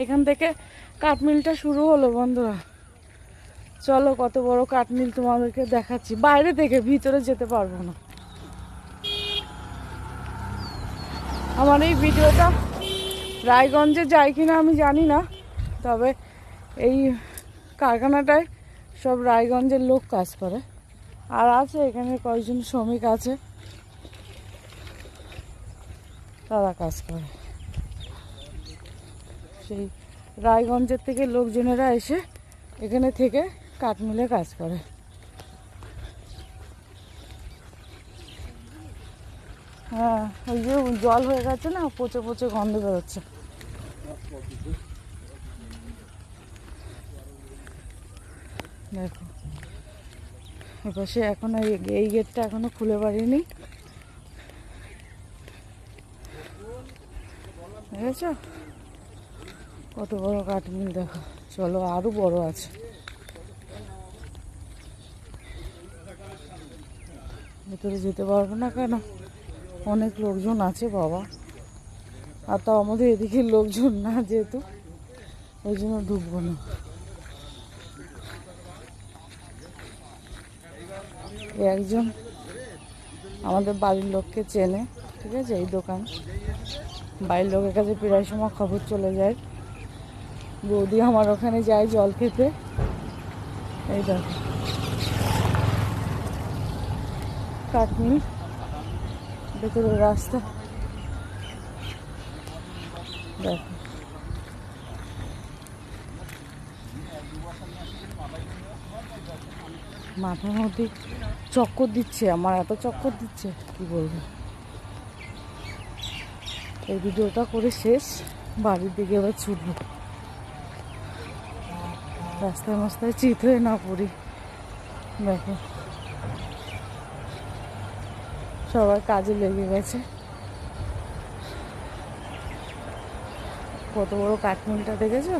এখান থেকে কাঠমিলটা শুরু হলো বন্ধুরা। চলো কত বড় কাঠমিল তোমাদেরকে দেখাচ্ছি বাইরে থেকে, ভিতরে যেতে পারবো না। আমার এই ভিডিওটা রায়গঞ্জে যায় কিনা আমি জানি না, তবে এই কারখানাটায় সব রায়গঞ্জের লোক কাজ করে, আর আছে এখানে কয়েকজন শ্রমিক আছে, তারা কাজ করে। সেই রায়গঞ্জের থেকে লোকজনেরা এসে এখানে থেকে কাঠমিলে কাজ করে। হ্যাঁ, ওই যে জল হয়ে গেছে না, পচে পচে গন্ধ বেরোচ্ছে। দেখো এপাশে এখনো এই গেটটা এখনো খুলে পারিনি, দেখেছো কত বড় কাঠমিল। দেখো চলো আরো বড় আছে। ভেতরে যেতে পারবো না কেন, অনেক লোকজন আছে বাবা, আর তাও আমাদের এদিকে লোকজন না যেহেতু, ওই জন্য ঢুকবো না। একজন আমাদের বাড়ির লোককে চেনে, ঠিক আছে, এই দোকান বাড়ির লোকের কাছে প্রায় সময় খবর চলে যায়। বৌদি আমার ওখানে যায় জল খেতে। এই দেখো কাঠমিল, ভেতরে রাস্তা দেখো। মাথার মধ্যে চক্কর দিচ্ছে, আমার এত চক্কর দিচ্ছে কি বলবো। এই ভিডিওটা করে শেষ, বাড়ির দিকে এবার ছুটবো, রাস্তায় মাস্তায় চিত হয়ে না পড়ি। দেখো সবাই কাজে লেগে গেছে। কত বড় কাঠমিলটা দেখেছো?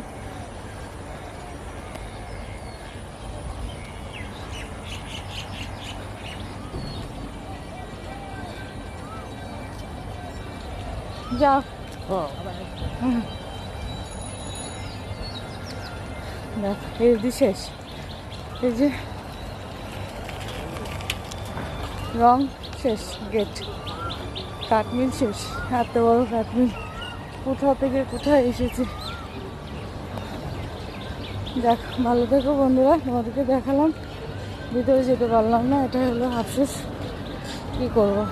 যা দেখ এই শেষ, এই যে রং শেষ, গেট, কাঠমিল শেষ। এত বড় কাঠমিল কোথা থেকে কোথায় এসেছে। দেখ ভালো থেকো বন্ধুরা, তোমাদেরকে দেখালাম, ভিতরে যেতে পারলাম না, এটা হলো আফসোস, কী করবো।